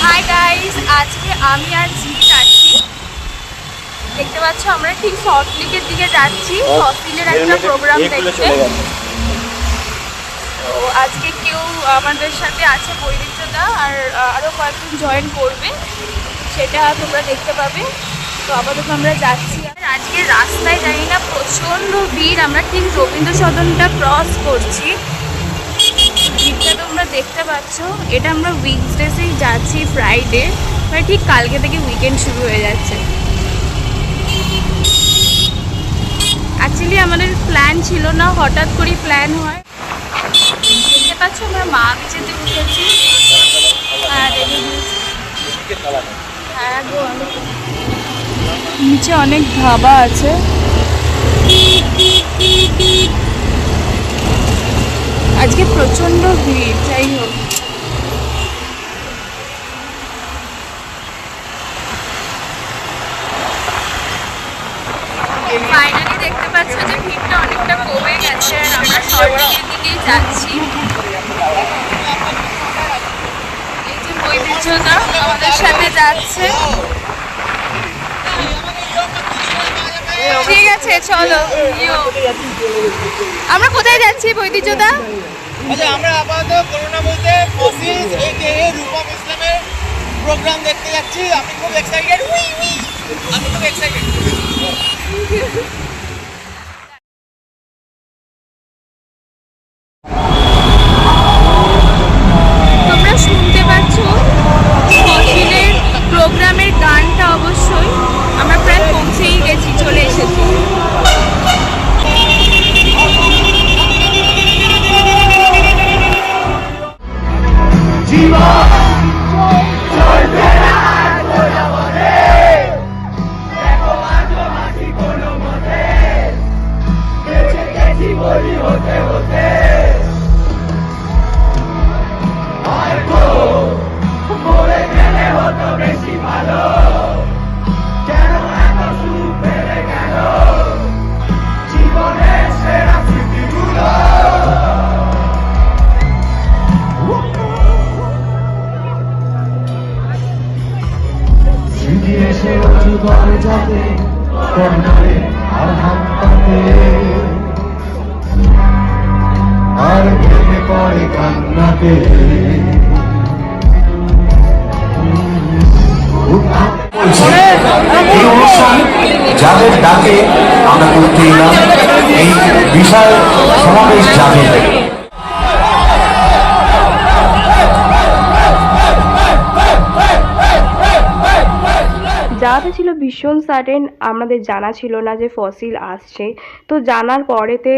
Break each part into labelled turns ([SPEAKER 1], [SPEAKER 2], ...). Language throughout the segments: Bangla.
[SPEAKER 1] হাই গাইস, আজকে আমি আর জিৎ আছি। দেখতে পাচ্ছ আমরা ঠিক সল্ট লেকের দিকে যাচ্ছি ফসিলের একটা প্রোগ্রাম দেখতে। তো আজকে কেউ আমাদের সাথে আছে বৈদিকদা, আর আরও কয়েকজন জয়েন করবে, সেটা তোমরা দেখতে পাবে। তো আপাতত আমরা যাচ্ছি। আজকে রাস্তায় জানি না প্রচণ্ড ভিড়। আমরা ঠিক রবীন্দ্র সদনটা ক্রস করছি, ভিড়টা তোমরা দেখতে পাচ্ছ। এটা আমরা উইকডেসেই যাচ্ছি, ফ্রাইডে, মানে ঠিক কালকে থেকে উইকেন্ড শুরু হয়ে যাচ্ছে। অ্যাকচুয়ালি আমাদের প্ল্যান ছিল না, হঠাৎ করেই প্ল্যান হয়। দেখতে পাচ্ছ আমরা মা বিচেতে উঠেছি। হ্যাঁ গো, নিচে অনেক ধাবা আছে। আজকে প্রচন্ড ভিড়। যাই হোক, ফাইনালি দেখতে পাচ্ছ যে ভিড়টা অনেকটা কমে গেছে, আর আমরা শর্টের দিকেই যাচ্ছি। এই যে বৈদিকদা আমাদের সাথে যাচ্ছে। ঠিক আছে, চলো। আমরা কোথায় যাচ্ছি বৈদিকদা?
[SPEAKER 2] আচ্ছা, আমরা আপাতত করোনা বলতে ফসিলস একে রূপম ইসলামের প্রোগ্রাম দেখতে যাচ্ছি। আমি খুব এক্সাইটেড। আমি খুব এক্সাইটেড।
[SPEAKER 1] তোমরা শুনতে পাচ্ছ ফসিলের প্রোগ্রামের গানটা। অবশ্যই আমরা প্রায় পৌঁছেই গেছি, চলে এসেছি।
[SPEAKER 3] যাতে কন্যারে আর হাত পাতে আর ভেঙে পড়ে কান্নাতে।
[SPEAKER 4] এই অনুষ্ঠান যাদের ডাকে আমরা করতে এলাম, এই বিশাল সমাবেশ যাদের
[SPEAKER 5] যাওয়াটা ছিল ভীষণ সাডেন। আমাদের জানা ছিল না যে ফসিল আসছে। তো জানার পরেতে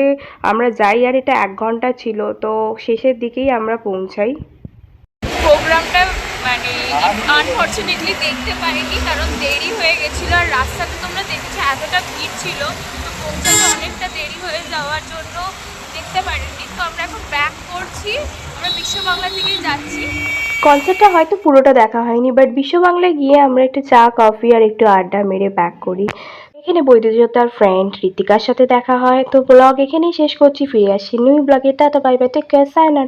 [SPEAKER 5] আমরা যাই, আর এটা 1 ঘন্টা ছিল। তো শেষের দিকেই আমরা পৌঁছাই।
[SPEAKER 1] প্রোগ্রামটা মানে আনফর্চুনেটলি দেখতে পাইনি, কারণ দেরি হয়ে গেছিলো। আর রাস্তাতে তোমরা দেখেছো এতটা ভিড় ছিল, তো পৌঁছাতে অনেকটা দেরি হয়ে যাওয়ার জন্য দেখতে পারিনি। তো আমরা এখন ব্যাক করছি, আমরা বিশ্ব বাংলা থেকেই যাচ্ছি।
[SPEAKER 5] কনসার্টটা হয়তো পুরোটা দেখা হয়নি, বাট বিশ্ব বাংলায় গিয়ে আমরা একটু চা কফি আর একটু আড্ডা মেরে ব্যাক করি। এখানে বৈদ্যুতিতার ফ্রেন্ড ঋতিকার সাথে দেখা হয়। তো ব্লগ এখানেই শেষ করছি, ফিরে আসছি নিউ ব্লগে। Tata, bye bye, take care, sayonara.